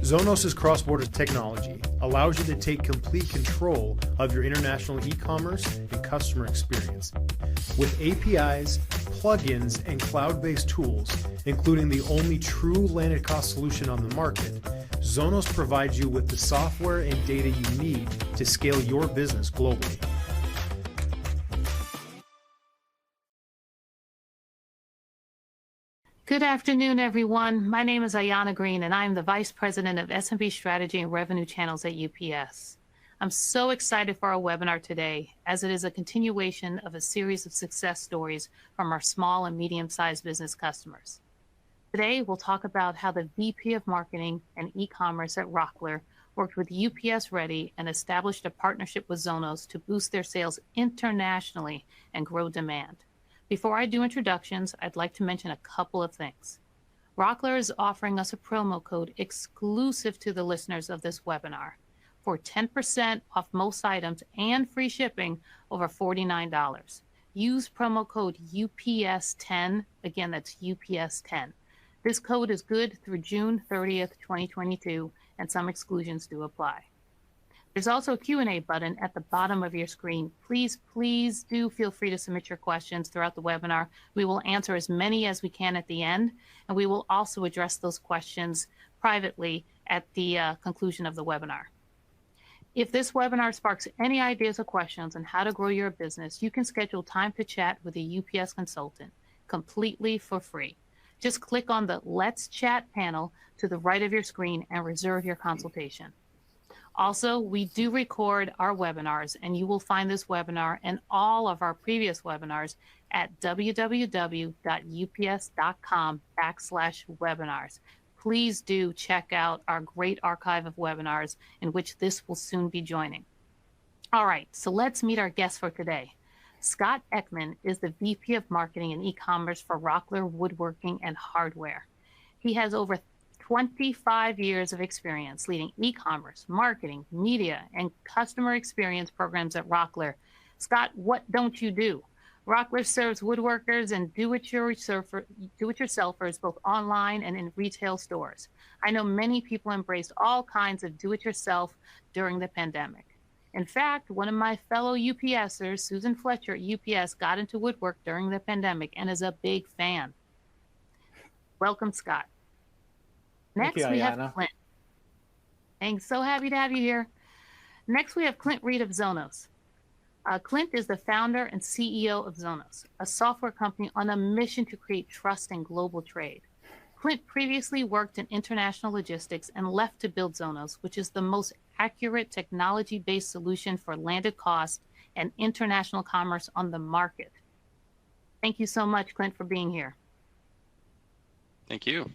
Zonos' cross-border technology allows you to take complete control of your international e-commerce and customer experience. With APIs, plugins, and cloud-based tools, including the only true landed cost solution on the market, Zonos provides you with the software and data you need to scale your business globally. Good afternoon, everyone. My name is Ayana Green, and I'm the Vice President of SMB Strategy and Revenue Channels at UPS. I'm so excited for our webinar today, as it is a continuation of a series of success stories from our small and medium-sized business customers. Today, we'll talk about how the VP of Marketing and E-commerce at Rockler worked with UPS Ready and established a partnership with Zonos to boost their sales internationally and grow demand. Before I do introductions, I'd like to mention a couple of things. Rockler is offering us a promo code exclusive to the listeners of this webinar for 10% off most items and free shipping over $49. Use promo code UPS10. Again, that's UPS10. This code is good through June 30th, 2022, and some exclusions do apply. There's also a Q&A button at the bottom of your screen. Please do feel free to submit your questions throughout the webinar. We will answer as many as we can at the end, and we will also address those questions privately at the conclusion of the webinar. If this webinar sparks any ideas or questions on how to grow your business, you can schedule time to chat with a UPS consultant completely for free. Just click on the Let's Chat panel to the right of your screen and reserve your consultation. Also, we do record our webinars, and you will find this webinar and all of our previous webinars at www.ups.com/webinars. Please do check out our great archive of webinars in which this will soon be joining. All right, so let's meet our guest for today. Scott Ekman is the VP of Marketing and E-commerce for Rockler Woodworking and Hardware. He has over 25 years of experience leading e-commerce, marketing, media, and customer experience programs at Rockler. Scott, what don't you do? Rockler serves woodworkers and do-it-yourselfers both online and in retail stores. I know many people embraced all kinds of do-it-yourself during the pandemic. In fact, one of my fellow UPSers, Susan Fletcher at UPS, got into woodwork during the pandemic and is a big fan. Welcome, Scott. Next, we have Clint. Thanks. So happy to have you here. Next, we have Clint Reed of Zonos. Clint is the founder and CEO of Zonos, a software company on a mission to create trust in global trade. Clint previously worked in international logistics and left to build Zonos, which is the most accurate technology-based solution for landed cost and international commerce on the market. Thank you so much, Clint, for being here. Thank you.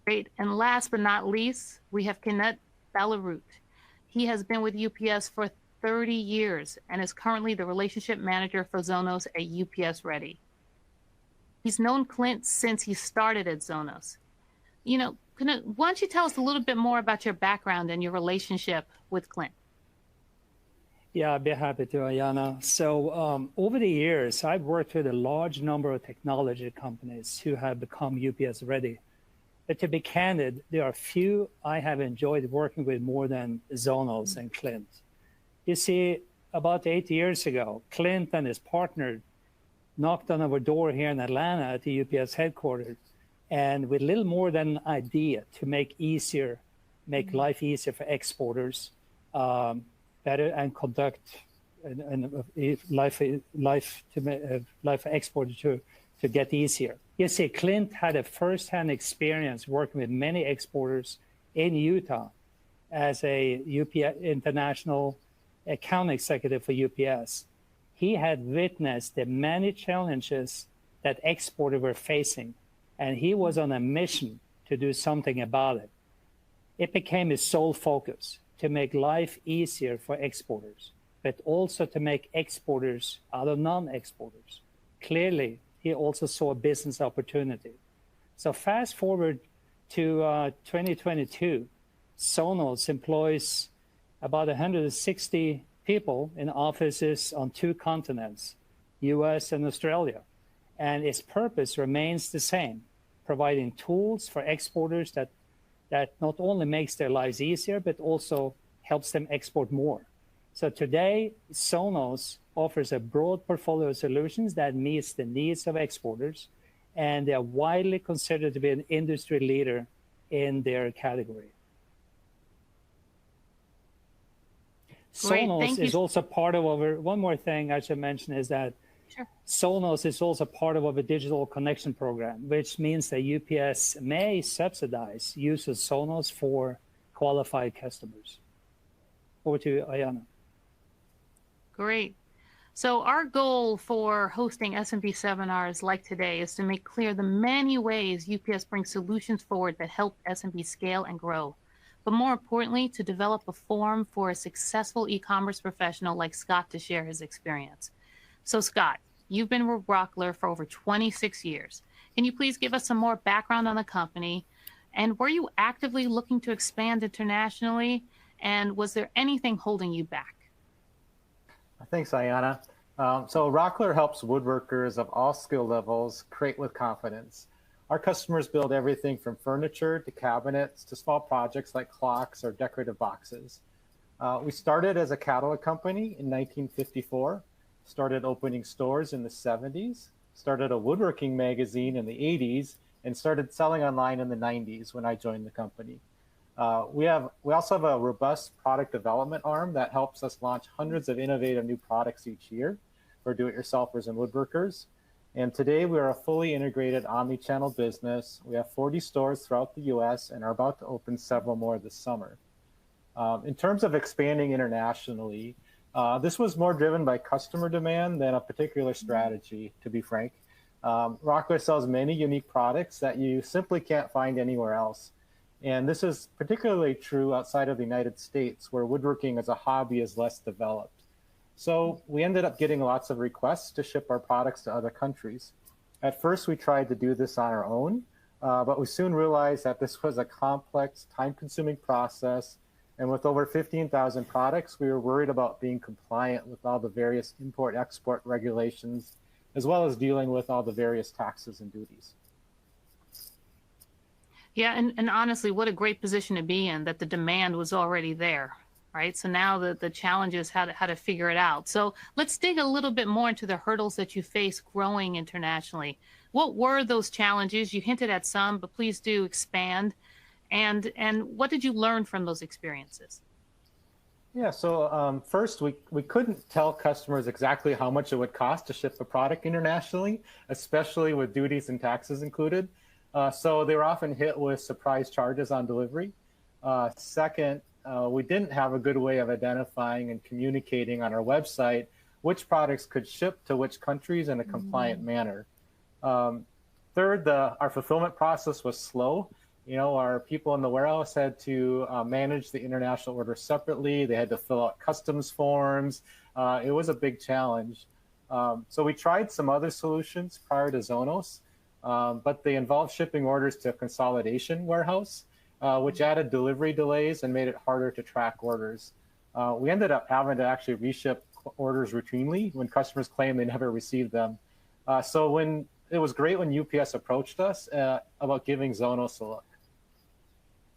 Great. And last but not least, we have Kenneth Ballarut. He has been with UPS for 30 years and is currently the relationship manager for Zonos at UPS Ready. He's known Clint since he started at Zonos. You know, why don't you tell us a little bit more about your background and your relationship with Clint? Yeah, I'd be happy to, Ayana. So over the years, I've worked with a large number of technology companies who have become UPS Ready. But to be candid, there are few I have enjoyed working with more than Zonos and Clint. You see, about 8 years ago, Clint and his partner knocked on our door here in Atlanta at the UPS headquarters, and with little more than an idea to make life easier for exporters, better and conduct life for exporters to get easier. You see, Clint had a first-hand experience working with many exporters in Utah as a UPS international account executive for UPS. He had witnessed the many challenges that exporters were facing, and he was on a mission to do something about it. It became his sole focus to make life easier for exporters, but also to make exporters out of non-exporters. Clearly, he also saw a business opportunity. So fast forward to 2022, Zonos employs about 160 people in offices on 2 continents, US and Australia. And its purpose remains the same, providing tools for exporters that that not only makes their lives easier, but also helps them export more. So today, Zonos offers a broad portfolio of solutions that meets the needs of exporters, and they are widely considered to be an industry leader in their category. Great, Zonos is also part of our, one more thing I should mention is that Sure. Zonos is also part of our digital connection program, which means that UPS may subsidize use of Zonos for qualified customers. Over to you, Ayana. Great. So our goal for hosting SMB seminars like today is to make clear the many ways UPS brings solutions forward that help SMB scale and grow. But more importantly, to develop a forum for a successful e-commerce professional like Scott to share his experience. So Scott, you've been with Rockler for over 26 years. Can you please give us some more background on the company? And were you actively looking to expand internationally? And was there anything holding you back? Thanks, Ayana. So Rockler helps woodworkers of all skill levels create with confidence. Our customers build everything from furniture to cabinets to small projects like clocks or decorative boxes. We started as a catalog company in 1954, started opening stores in the 70s, started a woodworking magazine in the 80s, and started selling online in the 90s when I joined the company. We also have a robust product development arm that helps us launch hundreds of innovative new products each year for do-it-yourselfers and woodworkers. And today we are a fully integrated omni-channel business. We have 40 stores throughout the US and are about to open several more this summer. In terms of expanding internationally, this was more driven by customer demand than a particular strategy, to be frank. Rockler sells many unique products that you simply can't find anywhere else. And this is particularly true outside of the United States, where woodworking as a hobby is less developed. So we ended up getting lots of requests to ship our products to other countries. At first, we tried to do this on our own, but we soon realized that this was a complex, time-consuming process. And with over 15,000 products, we were worried about being compliant with all the various import-export regulations, as well as dealing with all the various taxes and duties. Yeah, and honestly, what a great position to be in, that the demand was already there, right? So now the challenge is how to figure it out. So let's dig a little bit more into the hurdles that you face growing internationally. What were those challenges? You hinted at some, but please do expand. And what did you learn from those experiences? Yeah, so first, we couldn't tell customers exactly how much it would cost to ship a product internationally, especially with duties and taxes included. So they were often hit with surprise charges on delivery. Second, we didn't have a good way of identifying and communicating on our website which products could ship to which countries in a compliant manner. Third, our fulfillment process was slow. You know, our people in the warehouse had to manage the international order separately. They had to fill out customs forms. It was a big challenge. So we tried some other solutions prior to Zonos, but they involved shipping orders to a consolidation warehouse, which added delivery delays and made it harder to track orders. We ended up having to actually reship orders routinely when customers claimed they never received them. So it was great when UPS approached us about giving Zonos a look.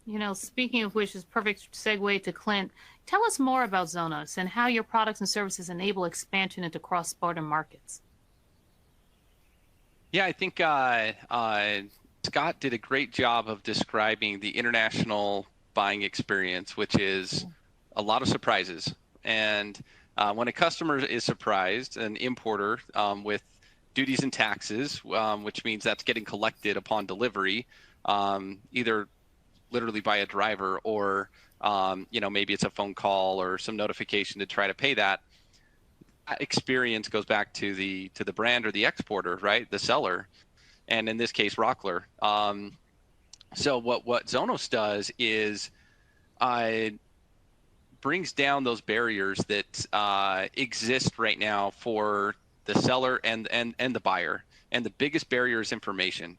You know, speaking of which is perfect segue to Clint. Tell us more about Zonos and how your products and services enable expansion into cross-border markets. Yeah, I think Scott did a great job of describing the international buying experience, which is a lot of surprises. And when a customer is surprised, an importer with duties and taxes, which means that's getting collected upon delivery, either literally by a driver or maybe it's a phone call or some notification to try to pay that. That experience goes back to the brand or the exporter, right? The seller, and in this case, Rockler. So what Zonos does is brings down those barriers that exist right now for the seller and the buyer. And the biggest barrier is information.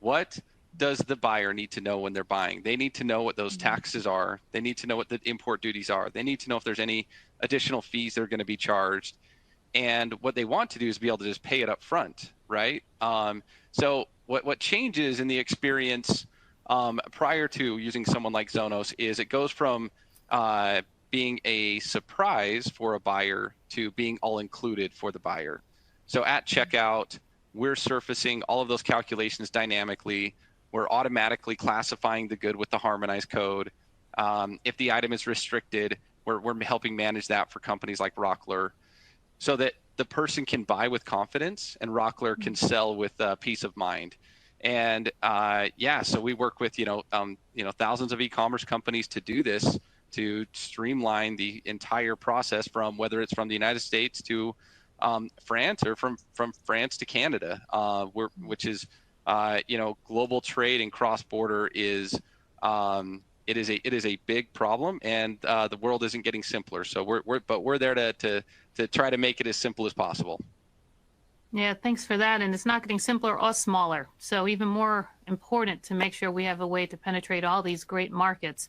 What does the buyer need to know when they're buying? They need to know what those taxes are. They need to know what the import duties are. They need to know if there's any additional fees that are going to be charged. And what they want to do is be able to just pay it up front, right? So what changes in the experience prior to using someone like Zonos is it goes from being a surprise for a buyer to being all included for the buyer. So at checkout, we're surfacing all of those calculations dynamically. We're automatically classifying the good with the harmonized code. If the item is restricted, we're helping manage that for companies like Rockler, so that the person can buy with confidence and Rockler can sell with peace of mind. And so we work with thousands of e-commerce companies to do this, to streamline the entire process from whether it's from the United States to France or from France to Canada, which is global trade and cross-border is it is a big problem, and the world isn't getting simpler. So we're there to try to make it as simple as possible. Yeah, thanks for that. And it's not getting simpler or smaller. So even more important to make sure we have a way to penetrate all these great markets.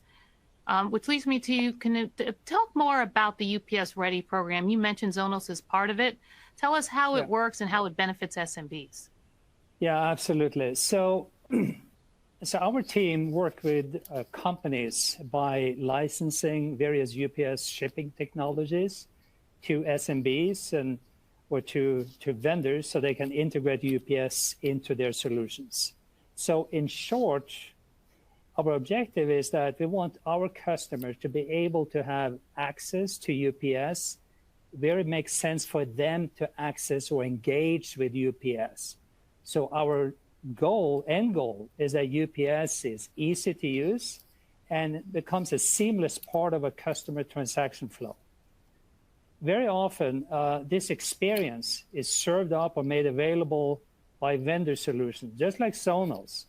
Which leads me to, can you talk more about the UPS Ready program? You mentioned Zonos as part of it. Tell us how it works and how it benefits SMBs. Yeah, absolutely. So our team worked with companies by licensing various UPS shipping technologies to SMBs or to vendors so they can integrate UPS into their solutions. So in short, our objective is that we want our customers to be able to have access to UPS where it makes sense for them to access or engage with UPS. So our end goal is that UPS is easy to use and becomes a seamless part of a customer transaction flow. Very often, this experience is served up or made available by vendor solutions, just like Zonos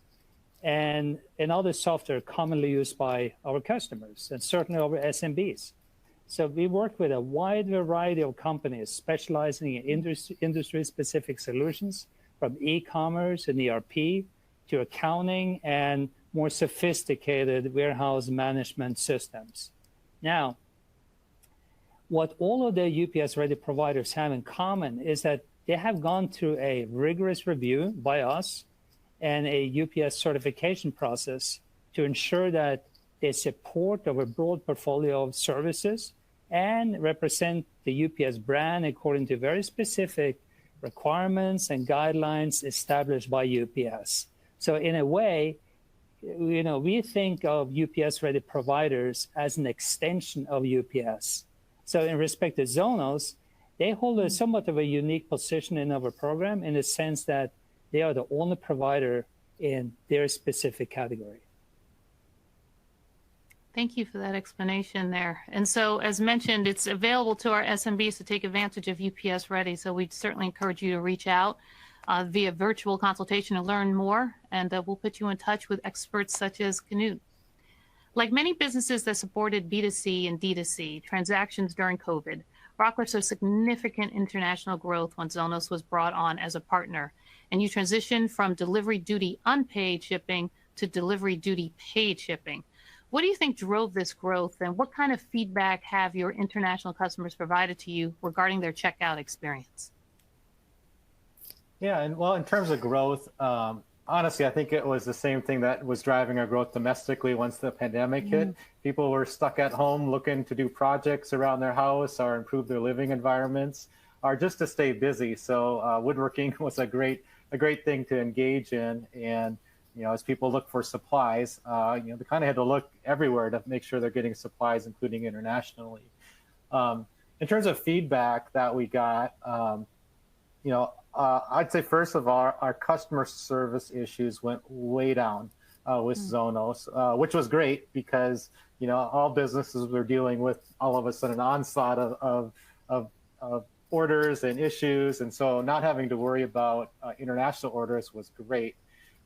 and other software commonly used by our customers and certainly our SMBs. So we work with a wide variety of companies specializing in industry-specific solutions, from e-commerce and ERP to accounting and more sophisticated warehouse management systems. Now, what all of the UPS Ready providers have in common is that they have gone through a rigorous review by us and a UPS certification process to ensure that they support our broad portfolio of services and represent the UPS brand according to very specific requirements and guidelines established by UPS. So in a way, we think of UPS Ready providers as an extension of UPS. So in respect to Zonos, they hold a somewhat of a unique position in our program in the sense that they are the only provider in their specific category. Thank you for that explanation there. And so, as mentioned, it's available to our SMBs to take advantage of UPS Ready. So we'd certainly encourage you to reach out via virtual consultation to learn more. And we'll put you in touch with experts such as Knut. Like many businesses that supported B2C and D2C transactions during COVID, Rockler saw significant international growth when Zonos was brought on as a partner. And you transitioned from delivery duty unpaid shipping to delivery duty paid shipping. What do you think drove this growth, and what kind of feedback have your international customers provided to you regarding their checkout experience? Yeah, and well, in terms of growth, honestly, I think it was the same thing that was driving our growth domestically once the pandemic hit. People were stuck at home looking to do projects around their house or improve their living environments or just to stay busy. So woodworking was a great thing to engage in. And as people look for supplies, they kind of had to look everywhere to make sure they're getting supplies, including internationally. In terms of feedback that we got, I'd say first of all, our customer service issues went way down with Zonos, which was great because all businesses were dealing with all of a sudden an onslaught of orders and issues, and so not having to worry about international orders was great.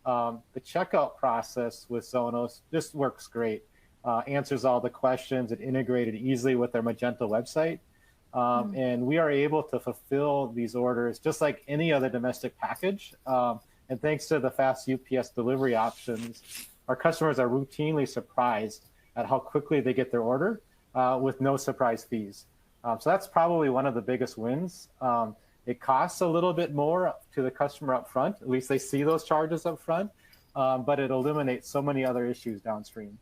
The checkout process with Zonos just works great. Answers all the questions. It integrated easily with their Magento website. And we are able to fulfill these orders just like any other domestic package. And thanks to the fast UPS delivery options, our customers are routinely surprised at how quickly they get their order with no surprise fees. So that's probably one of the biggest wins. It costs a little bit more to the customer up front. At least they see those charges up front. but it eliminates so many other issues downstream.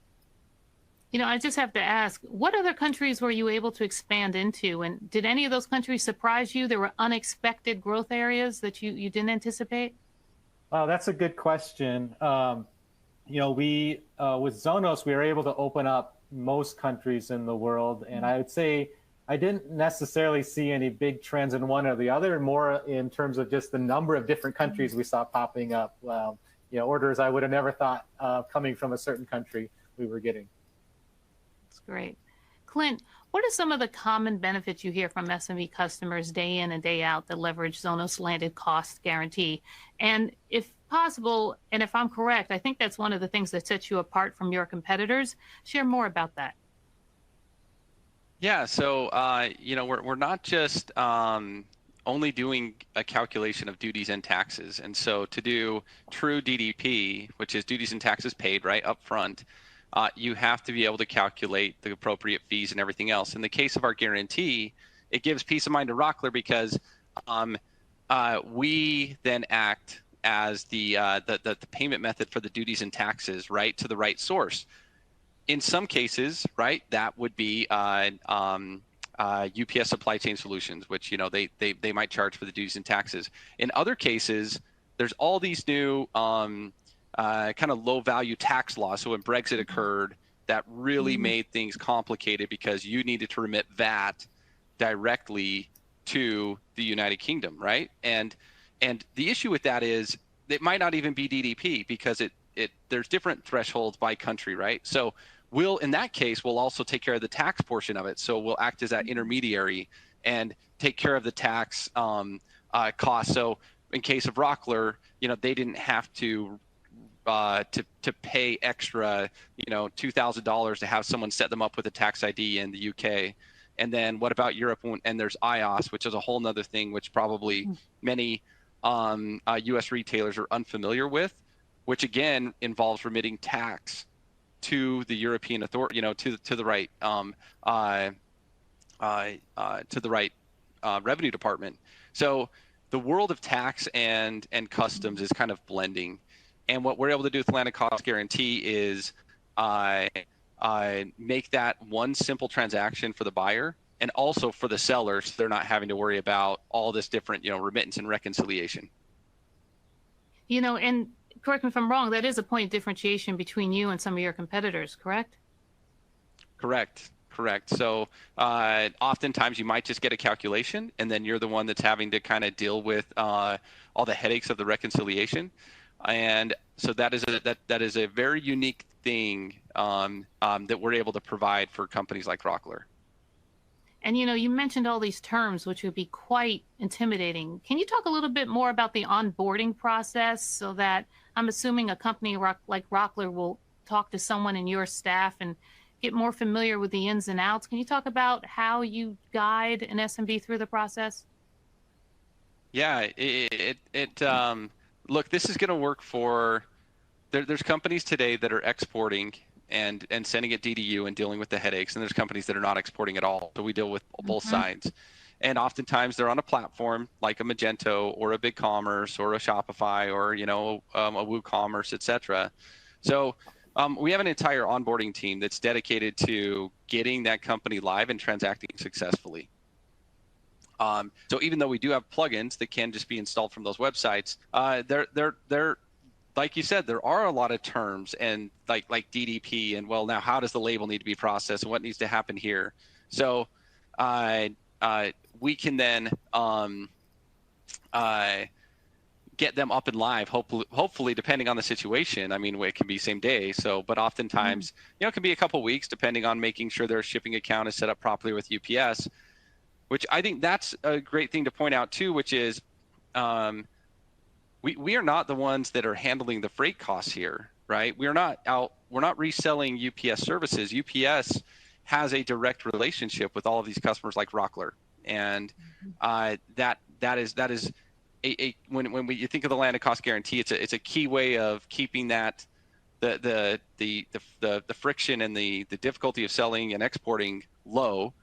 You know, I just have to ask, what other countries were you able to expand into? And did any of those countries surprise you? There were unexpected growth areas that you didn't anticipate? Wow, that's a good question. You know, we with Zonos, we were able to open up most countries in the world, and I would say I didn't necessarily see any big trends in one or the other, more in terms of just the number of different countries we saw popping up. You know, orders I would have never thought coming from a certain country we were getting. That's great. Clint, what are some of the common benefits you hear from SME customers day in and day out that leverage Zonos landed cost guarantee? And if possible, and if I'm correct, I think that's one of the things that sets you apart from your competitors. Share more about that. Yeah, so you know, we're not just only doing a calculation of duties and taxes, and so to do true DDP, which is duties and taxes paid right up front, you have to be able to calculate the appropriate fees and everything else. In the case of our guarantee, it gives peace of mind to Rockler because we then act as the payment method for the duties and taxes, right, to the right source. In some cases, right, that would be UPS Supply Chain Solutions, which, you know, they might charge for the duties and taxes. In other cases, there's all these new kind of low value tax laws. So when Brexit occurred, that really made things complicated because you needed to remit VAT directly to the United Kingdom, right? And the issue with that is it might not even be DDP because there's different thresholds by country, right? So in that case, we'll also take care of the tax portion of it. So we'll act as that intermediary and take care of the tax cost. So in case of Rockler, you know, they didn't have to pay extra, you know, $2,000 to have someone set them up with a tax ID in the UK. And then what about Europe? And there's IOS, which is a whole nother thing, which probably many US retailers are unfamiliar with, which again involves remitting tax to the European authority, you know, to the right revenue department. So the world of tax and customs is kind of blending. And what we're able to do with landed cost guarantee is make that one simple transaction for the buyer and also for the seller, so they're not having to worry about all this different, you know, remittance and reconciliation. You know, and correct me if I'm wrong, that is a point of differentiation between you and some of your competitors, correct? Correct. So oftentimes you might just get a calculation and then you're the one that's having to kind of deal with all the headaches of the reconciliation. And so that is a very unique thing that we're able to provide for companies like Rockler. And, you know, you mentioned all these terms, which would be quite intimidating. Can you talk a little bit more about the onboarding process so that I'm assuming a company like Rockler will talk to someone in your staff and get more familiar with the ins and outs? Can you talk about how you guide an SMB through the process? Yeah, look, this is going to work for, there's companies today that are exporting and sending it DDU and dealing with the headaches, and there's companies that are not exporting at all. So we deal with both sides. And oftentimes they're on a platform like a Magento or a BigCommerce or a Shopify or, you know, a WooCommerce, etc. So we have an entire onboarding team that's dedicated to getting that company live and transacting successfully. So even though we do have plugins that can just be installed from those websites, they're like you said, there are a lot of terms and like DDP and, well, now how does the label need to be processed and what needs to happen here? So we can then get them up and live, hopefully depending on the situation. I mean, it can be same day. So, but oftentimes, you know, it can be a couple weeks depending on making sure their shipping account is set up properly with UPS, which I think that's a great thing to point out too, which is we are not the ones that are handling the freight costs here, right? We're not reselling UPS services. UPS has a direct relationship with all of these customers like Rockler. And that is when you think of the landed cost guarantee, it's a key way of keeping that the friction and the difficulty of selling and exporting low,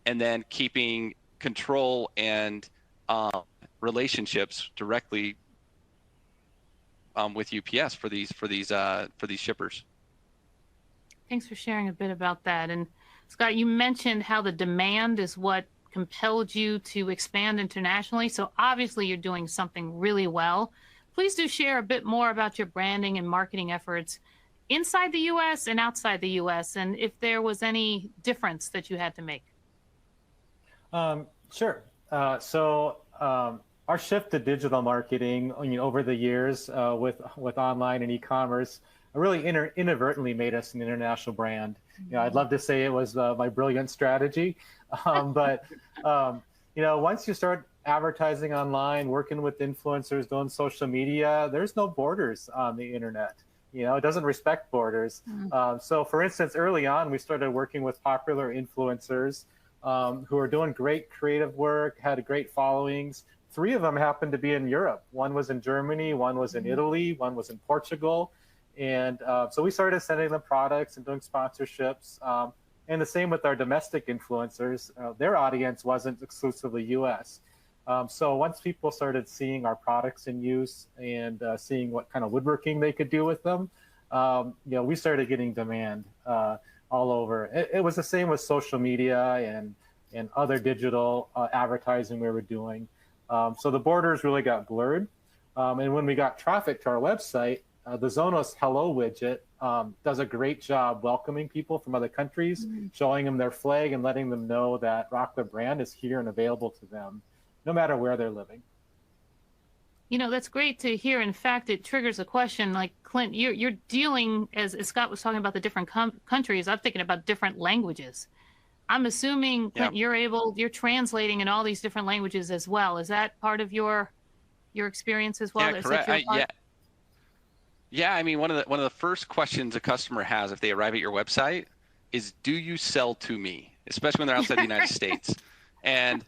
and then keeping control and relationships directly with UPS for these shippers. Thanks for sharing a bit about that. And Scott, you mentioned how the demand is what compelled you to expand internationally. So obviously you're doing something really well. Please do share a bit more about your branding and marketing efforts inside the U.S. and outside the U.S. and if there was any difference that you had to make. Sure. Our shift to digital marketing, over the years with online and e-commerce, really inadvertently made us an international brand. I'd love to say it was my brilliant strategy, but once you start advertising online, working with influencers, doing social media, there's no borders on the internet. It doesn't respect borders. So, for instance, early on, we started working with popular influencers who are doing great creative work, had great followings. 3 of them happened to be in Europe. One was in Germany, one was in Italy, one was in Portugal. And so we started sending them products and doing sponsorships. And the same with our domestic influencers. Their audience wasn't exclusively US. So once people started seeing our products in use and seeing what kind of woodworking they could do with them, we started getting demand all over. It was the same with social media and other digital advertising we were doing. So the borders really got blurred. And when we got traffic to our website, the Zonos Hello widget does a great job welcoming people from other countries, showing them their flag and letting them know that Rockler brand is here and available to them, no matter where they're living. That's great to hear. In fact, it triggers a question. Like, Clint, you're dealing, as Scott was talking about the different countries, I'm thinking about different languages. I'm assuming, Clint, you're translating in all these different languages as well. Is that part of your experience as well? Yeah, correct. Yeah, I mean, one of the first questions a customer has if they arrive at your website is, do you sell to me? Especially when they're outside the United States. And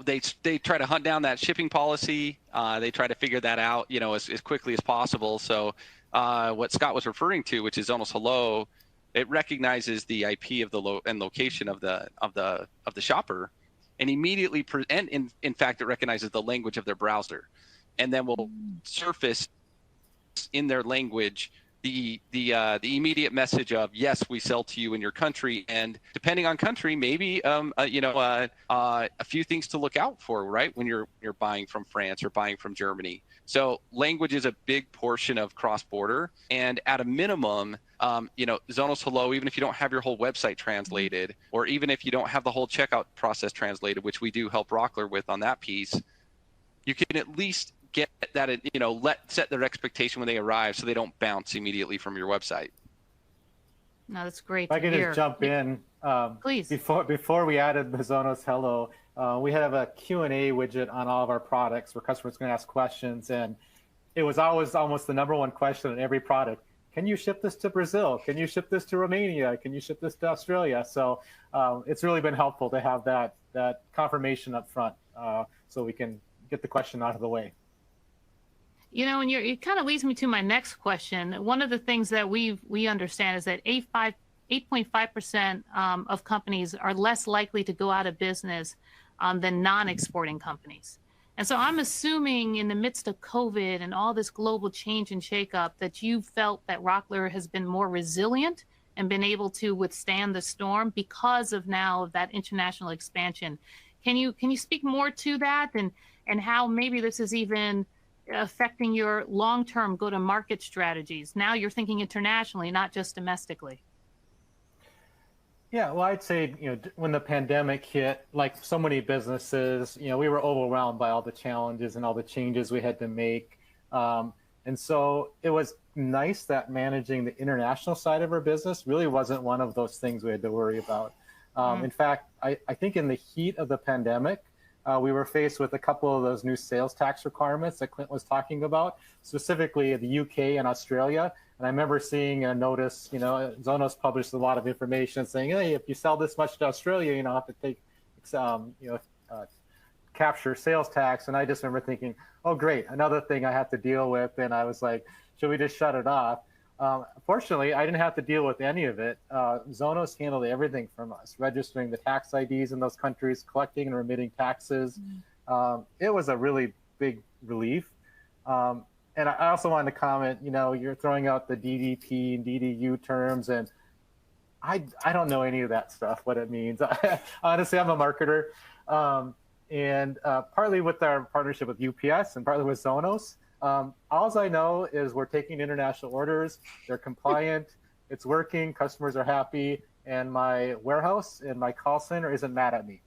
they try to hunt down that shipping policy. They try to figure that out, as quickly as possible. So what Scott was referring to, which is Zonos Hello, it recognizes the IP of the location of the shopper, and immediately in fact it recognizes the language of their browser, and then will surface in their language the immediate message of, yes, we sell to you in your country, and depending on country, maybe a few things to look out for, right, when you're buying from France or buying from Germany. So language is a big portion of cross-border, and at a minimum, Zonos Hello, even if you don't have your whole website translated, or even if you don't have the whole checkout process translated, which we do help Rockler with on that piece, you can at least get that, set their expectation when they arrive so they don't bounce immediately from your website. No, that's great. If I could just jump in, please. Before we added the Zonos Hello, we have a Q&A widget on all of our products where customers can ask questions, and it was always almost the #1 question on every product. Can you ship this to Brazil? Can you ship this to Romania? Can you ship this to Australia? So it's really been helpful to have that confirmation up front so we can get the question out of the way. And it kind of leads me to my next question. One of the things that we understand is that 8.5% of companies are less likely to go out of business than non-exporting companies. And so I'm assuming in the midst of COVID and all this global change and shakeup that you felt that Rockler has been more resilient and been able to withstand the storm because of now that international expansion. Can you speak more to that and how maybe this is even affecting your long-term go-to-market strategies? Now you're thinking internationally, not just domestically. Yeah, well, I'd say, when the pandemic hit, like so many businesses, we were overwhelmed by all the challenges and all the changes we had to make. And so it was nice that managing the international side of our business really wasn't one of those things we had to worry about. In fact, I think in the heat of the pandemic, we were faced with a couple of those new sales tax requirements that Clint was talking about, specifically the UK and Australia. And I remember seeing a notice, Zonos published a lot of information saying, hey, if you sell this much to Australia, you have to take, capture sales tax. And I just remember thinking, oh, great, another thing I have to deal with. And I was like, should we just shut it off? Fortunately, I didn't have to deal with any of it. Zonos handled everything from us, registering the tax IDs in those countries, collecting and remitting taxes. It was a really big relief. And I also wanted to comment, you're throwing out the DDP and DDU terms, and I don't know any of that stuff, what it means. Honestly, I'm a marketer. And partly with our partnership with UPS and partly with Zonos, all I know is we're taking international orders, they're compliant, it's working, customers are happy, and my warehouse and my call center isn't mad at me.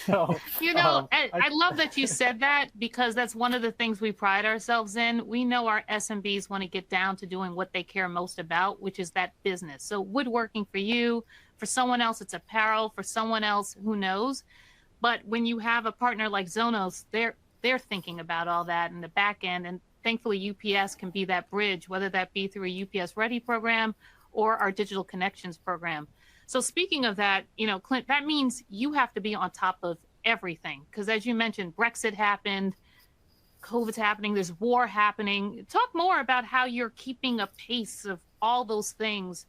So, I love that you said that, because that's one of the things we pride ourselves in. We know our SMBs want to get down to doing what they care most about, which is that business. So woodworking for you, for someone else, it's apparel, for someone else, who knows? But when you have a partner like Zonos, they're thinking about all that in the back end. And thankfully, UPS can be that bridge, whether that be through a UPS Ready program or our digital connections program. So speaking of that, Clint, that means you have to be on top of everything. Because as you mentioned, Brexit happened, COVID's happening, there's war happening. Talk more about how you're keeping a pace of all those things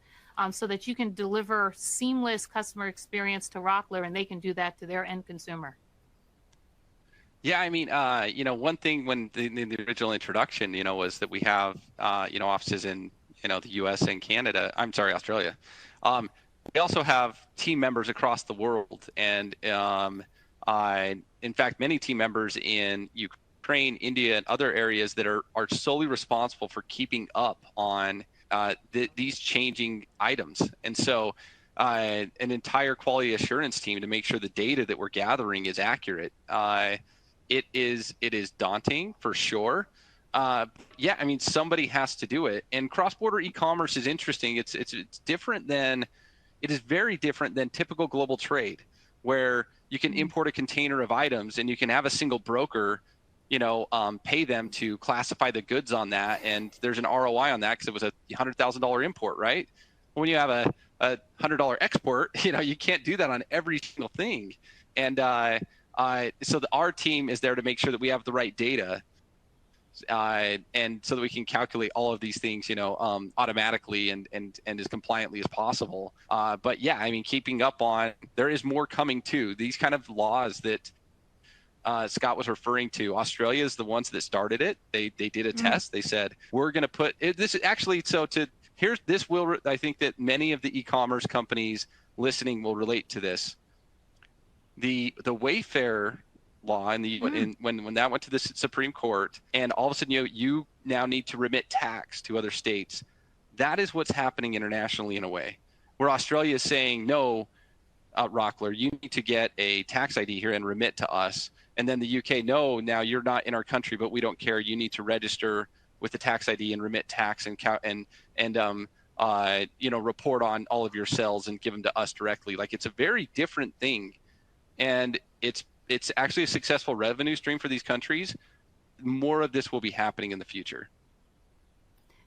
so that you can deliver seamless customer experience to Rockler, and they can do that to their end consumer. Yeah, I mean, one thing when the original introduction, was that we have, offices in, the U.S. and Canada. I'm sorry, Australia. We also have team members across the world, and in fact, many team members in Ukraine, India, and other areas that are solely responsible for keeping up on these changing items. And so an entire quality assurance team to make sure the data that we're gathering is accurate. It is daunting for sure. Yeah, I mean, somebody has to do it. And cross-border e-commerce is interesting. It's different than, it is very different than typical global trade, where you can import a container of items and you can have a single broker, pay them to classify the goods on that, and there's an ROI on that because it was a $100,000 import, right? When you have a $100 export, you can't do that on every single thing. And so our team is there to make sure that we have the right data, and so that we can calculate all of these things, automatically and as compliantly as possible. But yeah, I mean, keeping up on, there is more coming too. These kind of laws that Scott was referring to, Australia is the ones that started it. They did a test. They said, we're going to put it, this is actually, I think that many of the e-commerce companies listening will relate to this. The Wayfair law when that went to the Supreme Court, and all of a sudden you now need to remit tax to other states. That is what's happening internationally in a way, where Australia is saying, no, Rockler, you need to get a tax ID here and remit to us. And then the UK, no, now you're not in our country, but we don't care. You need to register with the tax ID and remit tax and report on all of your sales and give them to us directly. Like, it's a very different thing, and it's actually a successful revenue stream for these countries. More of this will be happening in the future.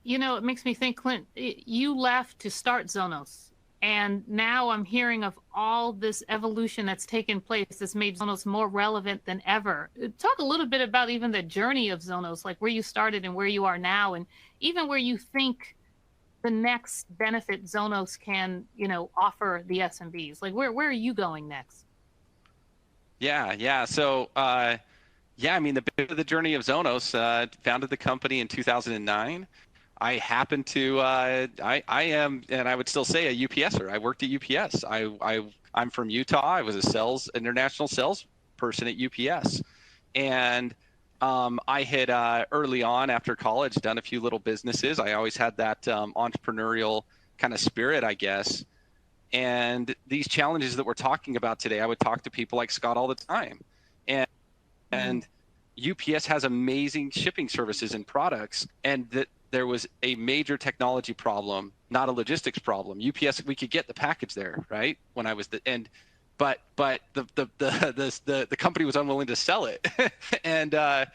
It makes me think, Clint, you left to start Zonos, and now I'm hearing of all this evolution that's taken place that's made Zonos more relevant than ever. Talk a little bit about even the journey of Zonos, like where you started and where you are now, and even where you think the next benefit Zonos can, offer the SMBs. Like, where are you going next? Yeah. So, I mean, the bit of the journey of Zonos, founded the company in 2009. I happen to, I am, and I would still say, a UPSer. I worked at UPS. I'm from Utah. I was an international sales person at UPS. And I had early on after college done a few little businesses. I always had that entrepreneurial kind of spirit, I guess. And these challenges that we're talking about today, I would talk to people like Scott all the time. And UPS has amazing shipping services and products, and that there was a major technology problem, not a logistics problem. UPS, we could get the package there, right? When I was but the company was unwilling to sell it. And I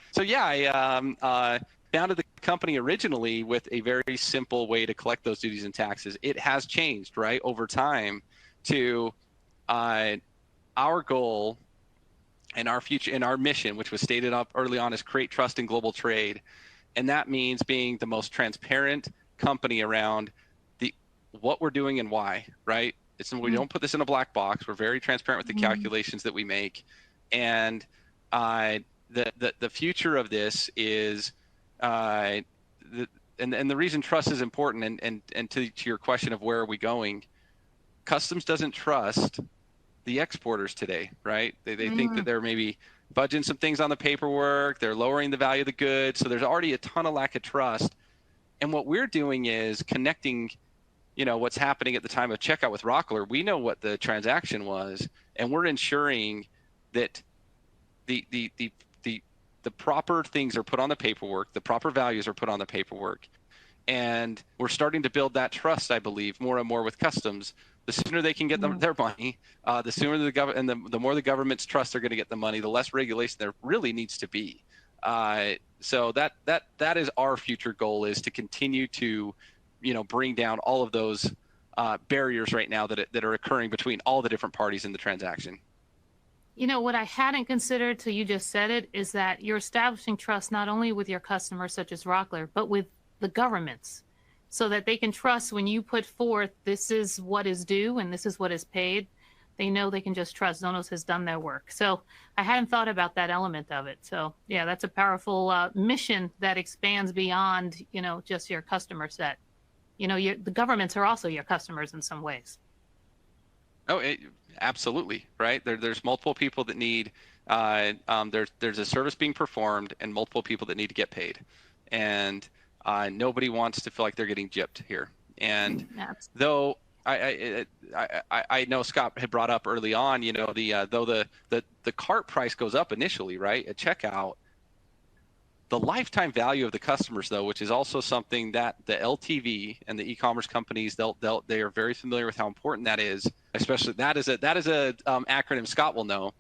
founded the company originally with a very simple way to collect those duties and taxes. It has changed, right, over time to our goal and our future and our mission, which was stated up early on, is create trust in global trade. And that means being the most transparent company around what we're doing and why, right? We don't put this in a black box. We're very transparent with the calculations that we make. And the future of this is and the reason trust is important, and to your question of where are we going, customs doesn't trust the exporters today, right? They think that they're maybe budging some things on the paperwork, they're lowering the value of the goods, so there's already a ton of lack of trust. And what we're doing is connecting, what's happening at the time of checkout with Rockler. We know what the transaction was, and we're ensuring that the proper things are put on the paperwork, the proper values are put on the paperwork, and we're starting to build that trust, I believe, more and more with customs. The sooner they can get their money, the sooner the government, and the more the governments trust they're going to get the money, the less regulation there really needs to be. So that is our future goal, is to continue to, bring down all of those barriers right now that are occurring between all the different parties in the transaction. What I hadn't considered till you just said it is that you're establishing trust not only with your customers, such as Rockler, but with the governments, so that they can trust when you put forth, this is what is due and this is what is paid. They know they can just trust Zonos has done their work. So I hadn't thought about that element of it. So yeah, that's a powerful mission that expands beyond, just your customer set. The governments are also your customers in some ways. Oh, absolutely, right? There's multiple people that need, there's a service being performed and multiple people that need to get paid. And nobody wants to feel like they're getting gypped here. And though I know Scott had brought up early on, though the cart price goes up initially, right, at checkout, the lifetime value of the customers, though, which is also something that the LTV and the e-commerce companies, they are very familiar with how important that is. Especially that is a acronym Scott will know.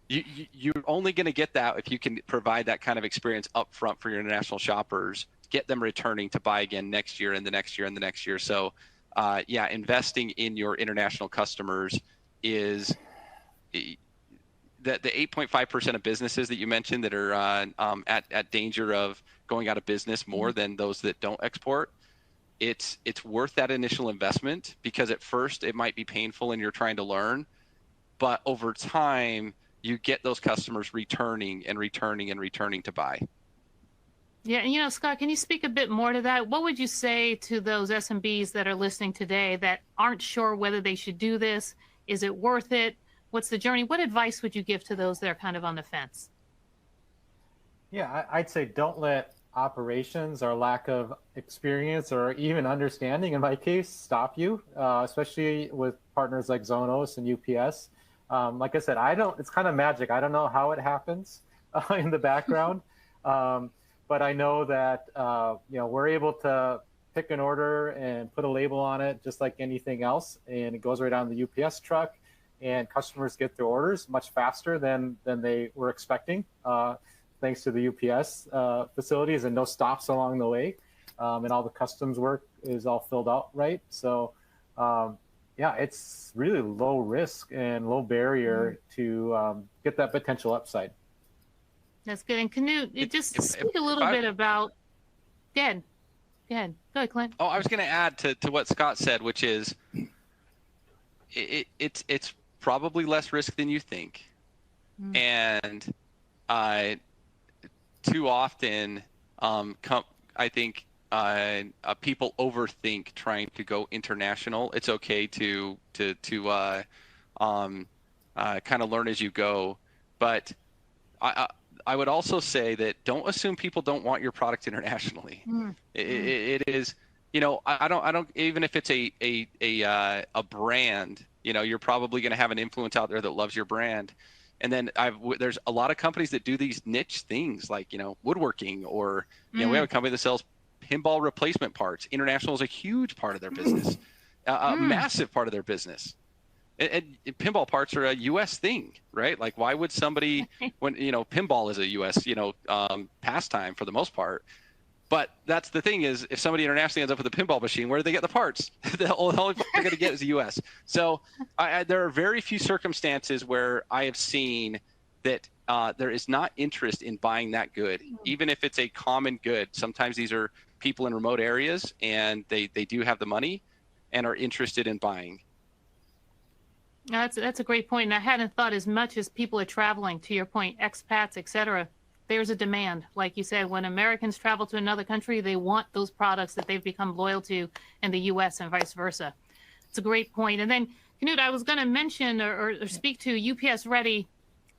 You're only going to get that if you can provide that kind of experience up front for your international shoppers, get them returning to buy again next year and the next year and the next year. So investing in your international customers is the 8.5% of businesses that you mentioned that are at danger of going out of business more than those that don't export. It's worth that initial investment, because at first it might be painful and you're trying to learn, but over time you get those customers returning and returning and returning to buy. Yeah, and Scott, can you speak a bit more to that? What would you say to those SMBs that are listening today that aren't sure whether they should do this? Is it worth it? What's the journey? What advice would you give to those that are kind of on the fence? Yeah, I'd say don't let operations or lack of experience or even understanding, in my case, stop you, especially with partners like Zonos and UPS. Like I said, it's kind of magic. I don't know how it happens in the background. But I know that we're able to pick an order and put a label on it just like anything else, and it goes right on the UPS truck, and customers get their orders much faster than they were expecting, thanks to the UPS facilities, and no stops along the way, and all the customs work is all filled out right. So it's really low risk and low barrier to get that potential upside. That's good. And Canute, just speak a little bit about. Go ahead. Go ahead, Clint. Oh, I was going to add to what Scott said, which is it's probably less risk than you think, and too often, I think people overthink trying to go international. It's okay to kind of learn as you go, but I would also say that don't assume people don't want your product internationally. It is, I don't even if it's a brand, you're probably going to have an influence out there that loves your brand. And then there's a lot of companies that do these niche things like, woodworking, or, we have a company that sells pinball replacement parts. International is a huge part of their business, a massive part of their business. And pinball parts are a U.S. thing, right? Like, why would somebody, when pinball is a U.S. pastime for the most part. But that's the thing is, if somebody internationally ends up with a pinball machine, where do they get the parts? The only part they're going to get is the U.S. So there are very few circumstances where I have seen that there is not interest in buying that good, even if it's a common good. Sometimes these are people in remote areas, and they do have the money and are interested in buying. That's a great point. And I hadn't thought as much as people are traveling, to your point, expats, et cetera. there's a demand. Like you said, when Americans travel to another country, they want those products that they've become loyal to in the U.S. and vice versa. It's a great point. And then, Knut, I was going to mention or speak to UPS Ready.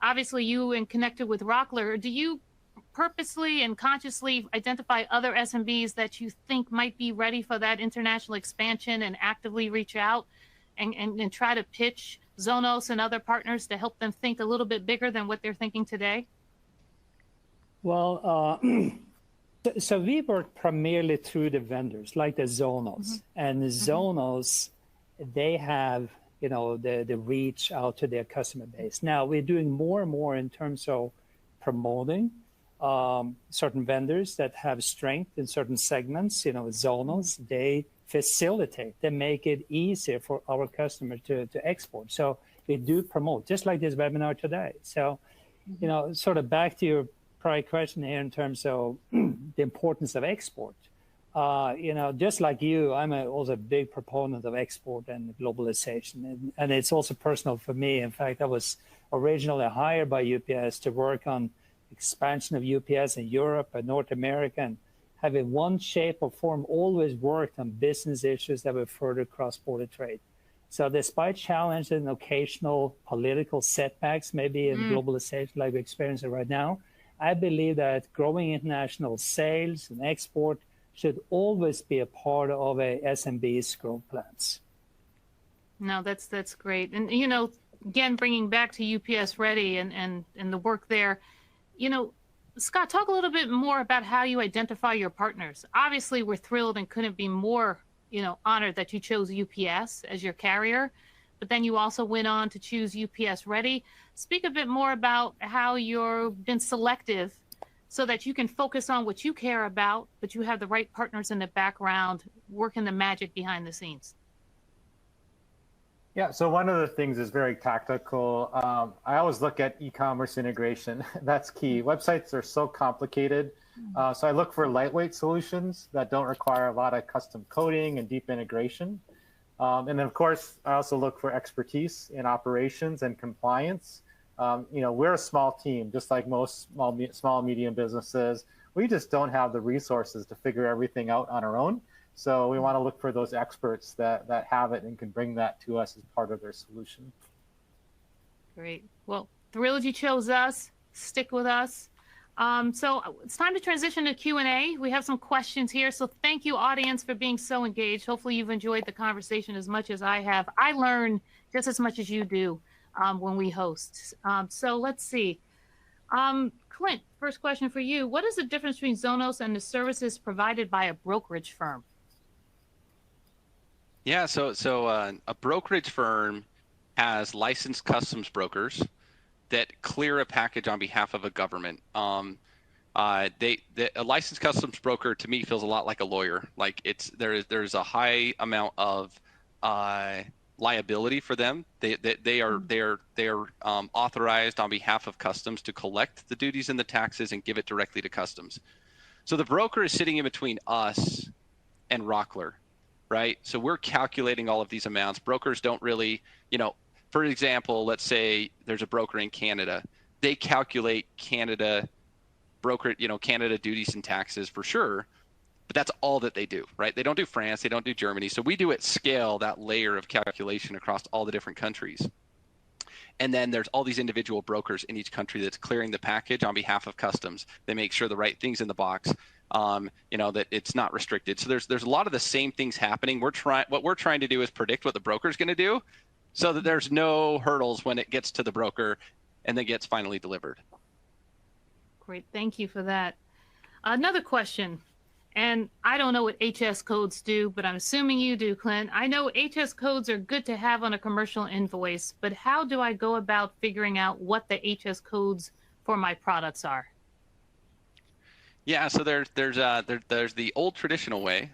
Obviously, you and connected with Rockler. Do you purposely and consciously identify other SMBs that you think might be ready for that international expansion and actively reach out and try to pitch Zonos and other partners to help them think a little bit bigger than what they're thinking today? Well, so we work primarily through the vendors like the Zonos, and the Zonos, they have, you know, the reach out to their customer base. Now we're doing more and more in terms of promoting certain vendors that have strength in certain segments. You know, Zonos, they facilitate, they make it easier for our customers to export. So we do promote, just like this webinar today. So, you know, sort of back to your prior question here in terms of the importance of export. You know, just like you, I'm also a big proponent of export and globalization. And it's also personal for me. In fact, I was originally hired by UPS to work on expansion of UPS in Europe and North America, and having one shape or form always worked on business issues that were further cross-border trade. So despite challenges and occasional political setbacks, maybe in globalization like we're experiencing right now, I believe that growing international sales and export should always be a part of a SMB's growth plans. No, that's great. And, you know, again, bringing back to UPS Ready and the work there, you know, Scott, talk a little bit more about how you identify your partners. Obviously, we're thrilled and couldn't be more, you know, honored that you chose UPS as your carrier, but then you also went on to choose UPS Ready. Speak a bit more about how you've been selective so that you can focus on what you care about, but you have the right partners in the background working the magic behind the scenes. Yeah, so one of the things is very tactical. I always look at e-commerce integration. That's key. Websites are so complicated. So I look for lightweight solutions that don't require a lot of custom coding and deep integration. And then, of course, I also look for expertise in operations and compliance. You know, we're a small team, just like most small medium businesses. We just don't have the resources to figure everything out on our own. So we want to look for those experts that have it and can bring that to us as part of their solution. Great. Well, thrilled you chose us. Stick with us. So it's time to transition to Q&A. We have some questions here. So thank you, audience, for being so engaged. Hopefully you've enjoyed the conversation as much as I have. I learn just as much as you do when we host. So let's see. Clint, first question for you. What is the difference between Zonos and the services provided by a brokerage firm? Yeah, so a brokerage firm has licensed customs brokers that clear a package on behalf of a government. A licensed customs broker to me feels a lot like a lawyer. Like there's a high amount of liability for them. They are authorized on behalf of customs to collect the duties and the taxes and give it directly to customs. So the broker is sitting in between us and Rockler. Right? So we're calculating all of these amounts. Brokers don't really, you know, for example, let's say there's a broker in Canada. They calculate Canada duties and taxes for sure, but that's all that they do, right? They don't do France, they don't do Germany. So we do at scale that layer of calculation across all the different countries. And then there's all these individual brokers in each country that's clearing the package on behalf of customs. They make sure the right thing's in the box. You know, that it's not restricted. So there's a lot of the same things happening. What we're trying to do is predict what the broker's going to do so that there's no hurdles when it gets to the broker and then gets finally delivered. Great. Thank you for that. Another question, and I don't know what HS codes do, but I'm assuming you do, Clint. I know HS codes are good to have on a commercial invoice, but how do I go about figuring out what the HS codes for my products are? Yeah, so there's the old traditional way,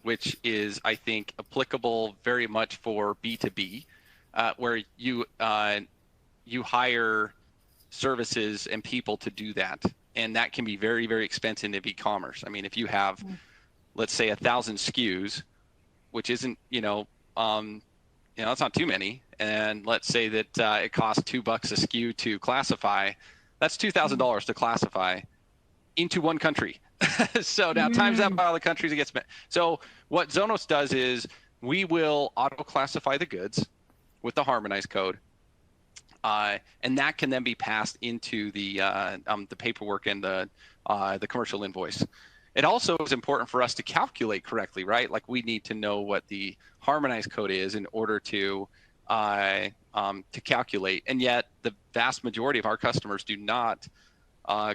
which is, I think, applicable very much for B2B, where you hire services and people to do that, and that can be very, very expensive in e-commerce. I mean, if you have, let's say, 1,000 SKUs, which isn't, it's not too many, and let's say that it costs $2 a SKU to classify. That's $2,000 to classify into one country. So now times that by all the countries it gets spent. So what Zonos does is we will auto classify the goods with the harmonized code. And that can then be passed into the paperwork and the commercial invoice. It also is important for us to calculate correctly, right? Like we need to know what the harmonized code is in order to calculate. And yet the vast majority of our customers do not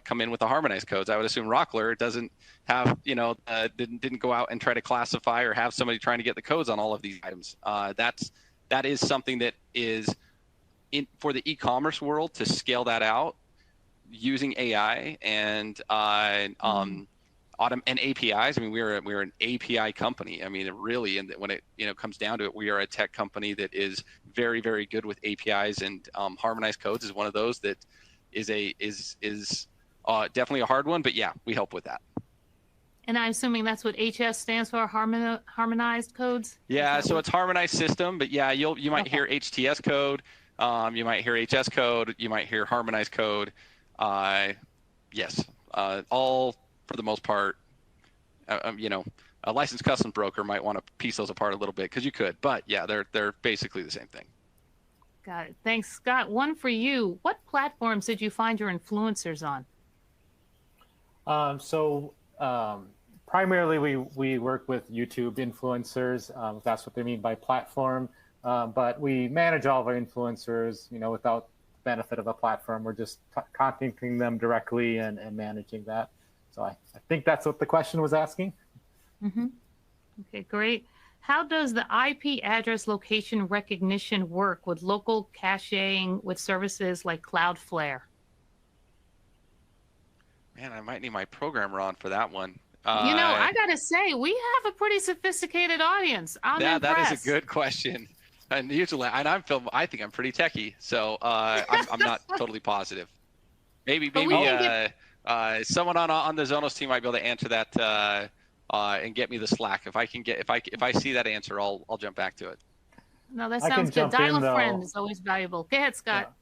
come in with the harmonized codes. I would assume Rockler doesn't have, didn't go out and try to classify or have somebody trying to get the codes on all of these items. That is something that is for the e-commerce world to scale that out using AI and and APIs. I mean, we're an API company. I mean, really, and when it comes down to it, we are a tech company that is very, very good with APIs, and harmonized codes is one of those that is definitely a hard one. But yeah, we help with that. And I'm assuming that's what HS stands for, harmonized codes? Yeah, so it's harmonized system, but yeah, you might hear HTS code, you might hear HS code, you might hear harmonized code. Yes, all for the most part. A licensed custom broker might want to piece those apart a little bit because you could, but yeah, they're basically the same thing. Got it. Thanks, Scott. One for you. What platforms did you find your influencers on? Primarily, we work with YouTube influencers, if that's what they mean by platform. But we manage all of our influencers, without the benefit of a platform. We're just contacting them directly and managing that. So I think that's what the question was asking. Mm-hmm. Okay, great. How does the IP address location recognition work with local caching with services like Cloudflare? Man, I might need my programmer on for that one. I gotta say, we have a pretty sophisticated audience. I'm impressed. That is a good question. And usually, I think I'm pretty techie, so I'm not totally positive. Maybe someone on the Zonos team might be able to answer that and get me the slack. If I see that answer, I'll jump back to it. No, that sounds good. Dial a friend is always valuable. Go ahead, Scott. Yeah.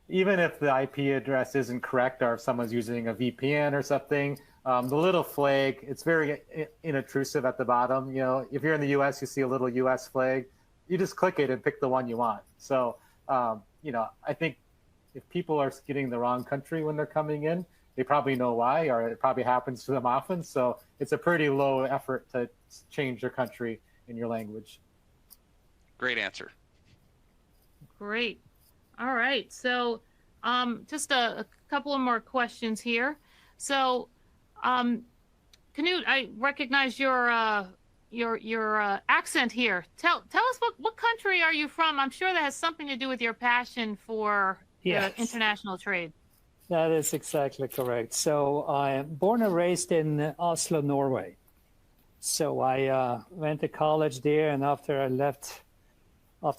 Even if the IP address isn't correct, or if someone's using a VPN or something, the little flag, it's very inintrusive at the bottom. If you're in the US, you see a little US flag. You just click it and pick the one you want. So, I think if people are getting the wrong country when they're coming in, they probably know why, or it probably happens to them often. So it's a pretty low effort to change your country in your language. Great answer. Great. All right. So just a couple of more questions here. So, Canute, I recognize your accent here. Tell us what country are you from? I'm sure that has something to do with your passion for international trade. That is exactly correct. So I'm born and raised in Oslo, Norway. So I went to college there, and after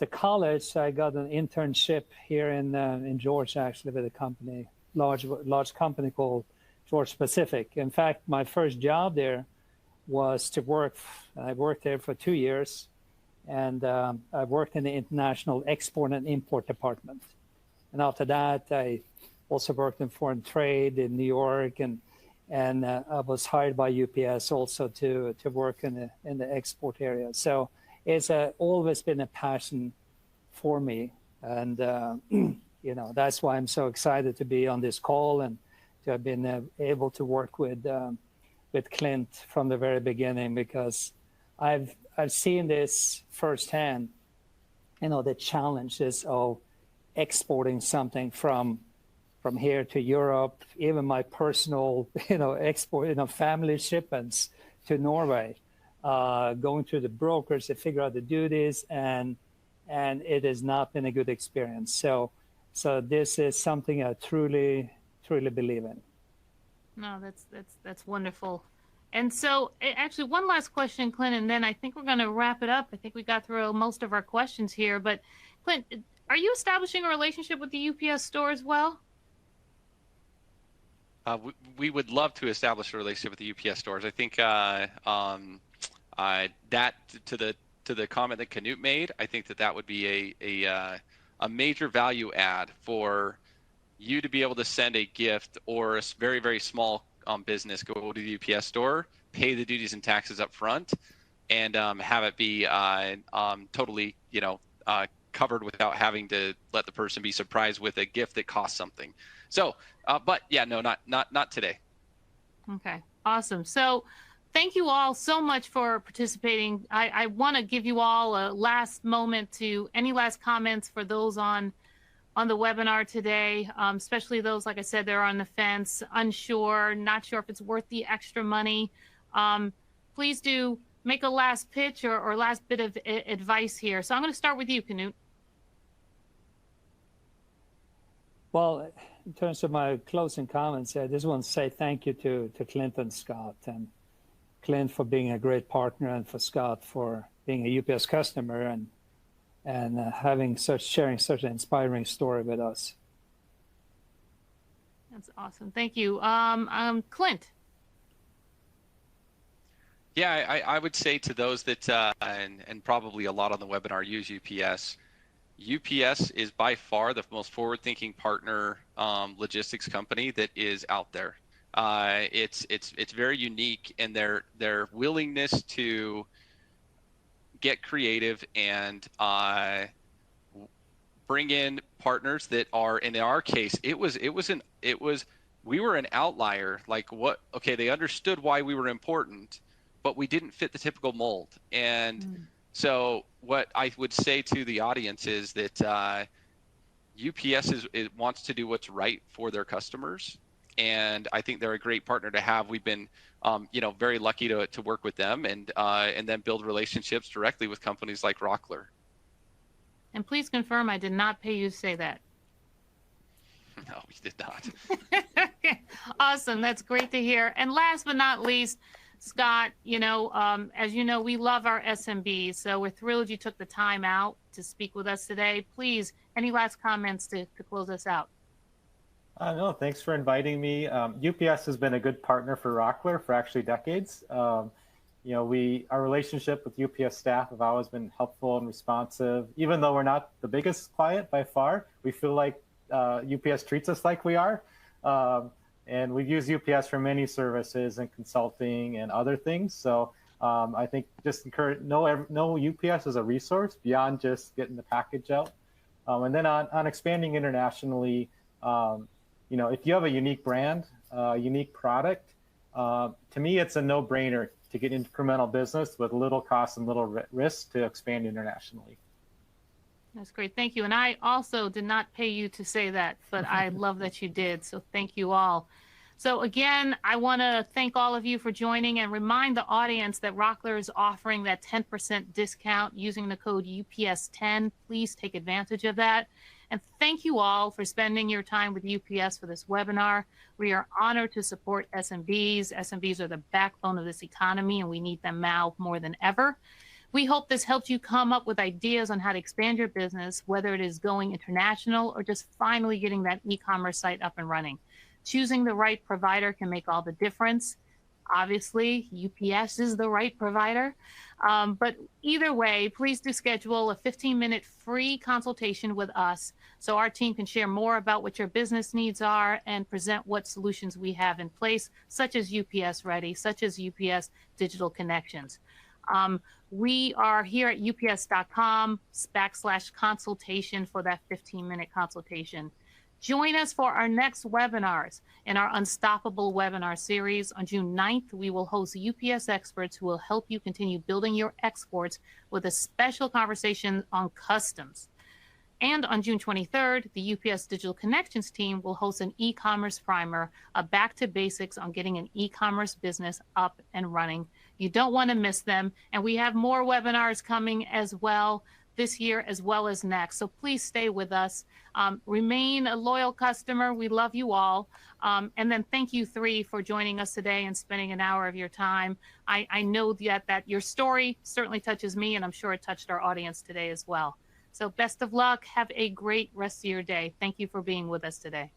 college, I got an internship here in Georgia, actually, with a company, large company called Georgia Pacific. In fact, my first job there was to work. I worked there for 2 years, and I worked in the international export and import department. And after that, I also worked in foreign trade in New York, and I was hired by UPS also to work in the export area. So it's always been a passion for me, and that's why I'm so excited to be on this call and to have been able to work with Clint from the very beginning, because I've seen this firsthand. The challenges of exporting something from here to Europe, even my personal, export, family shipments to Norway, going through the brokers to figure out the duties, and it has not been a good experience. So this is something I truly believe in. No, that's wonderful. And so actually one last question, Clint, and then I think we're going to wrap it up. I think we got through most of our questions here, but Clint, are you establishing a relationship with the UPS store as well? We would love to establish a relationship with the UPS stores. I think that to the comment that Canute made, I think that would be a major value add for you to be able to send a gift or a very, very small business go to the UPS store, pay the duties and taxes up front, and have it be totally, covered without having to let the person be surprised with a gift that costs something. So, but yeah, no, not today. Okay, awesome. So thank you all so much for participating. I want to give you all a last moment to any last comments for those on the webinar today, especially those, like I said, they're on the fence, unsure, not sure if it's worth the extra money. Please do make a last pitch or last bit of advice here. So I'm going to start with you, Knut. Well, in terms of my closing comments, I just want to say thank you to Clint and Scott, and Clint for being a great partner, and for Scott for being a UPS customer and sharing such an inspiring story with us. That's awesome. Thank you. Clint. Yeah, I would say to those that, and probably a lot on the webinar use UPS, UPS is by far the most forward-thinking partner logistics company that is out there. It's very unique in their willingness to get creative and bring in partners that are, in our case, we were an outlier. Like they understood why we were important, but we didn't fit the typical mold. And so what I would say to the audience is that UPS wants to do what's right for their customers, and I think they're a great partner to have. We've been, very lucky to work with them and then build relationships directly with companies like Rockler. And please confirm I did not pay you to say that. No, we did not. Okay. Awesome. That's great to hear. And last but not least, Scott, as you know, we love our SMBs, so we're thrilled you took the time out to speak with us today. Please, any last comments to close us out? No, thanks for inviting me. UPS has been a good partner for Rockler for actually decades. Our relationship with UPS staff have always been helpful and responsive. Even though we're not the biggest client by far, we feel like UPS treats us like we are. And we've used UPS for many services and consulting and other things. So I think just know UPS as a resource beyond just getting the package out. And then on expanding internationally, if you have a unique brand, unique product, to me, it's a no-brainer to get incremental business with little cost and little risk to expand internationally. That's great. Thank you. And I also did not pay you to say that, but I love that you did. So thank you all. So again, I want to thank all of you for joining and remind the audience that Rockler is offering that 10% discount using the code UPS10. Please take advantage of that. And thank you all for spending your time with UPS for this webinar. We are honored to support SMBs. SMBs are the backbone of this economy, and we need them now more than ever. We hope this helped you come up with ideas on how to expand your business, whether it is going international or just finally getting that e-commerce site up and running. Choosing the right provider can make all the difference. Obviously, UPS is the right provider. But either way, please do schedule a 15-minute free consultation with us so our team can share more about what your business needs are and present what solutions we have in place, such as UPS Ready, such as UPS Digital Connections. We are here at ups.com/consultation for that 15-minute consultation. Join us for our next webinars in our Unstoppable webinar series. On June 9th, we will host UPS experts who will help you continue building your exports with a special conversation on customs. And on June 23rd, the UPS Digital Connections team will host an e-commerce primer, a back to basics on getting an e-commerce business up and running. You don't want to miss them. And we have more webinars coming as well this year as well as next. So please stay with us. Remain a loyal customer. We love you all. And then thank you three for joining us today and spending an hour of your time. I know that your story certainly touches me, and I'm sure it touched our audience today as well. So best of luck. Have a great rest of your day. Thank you for being with us today.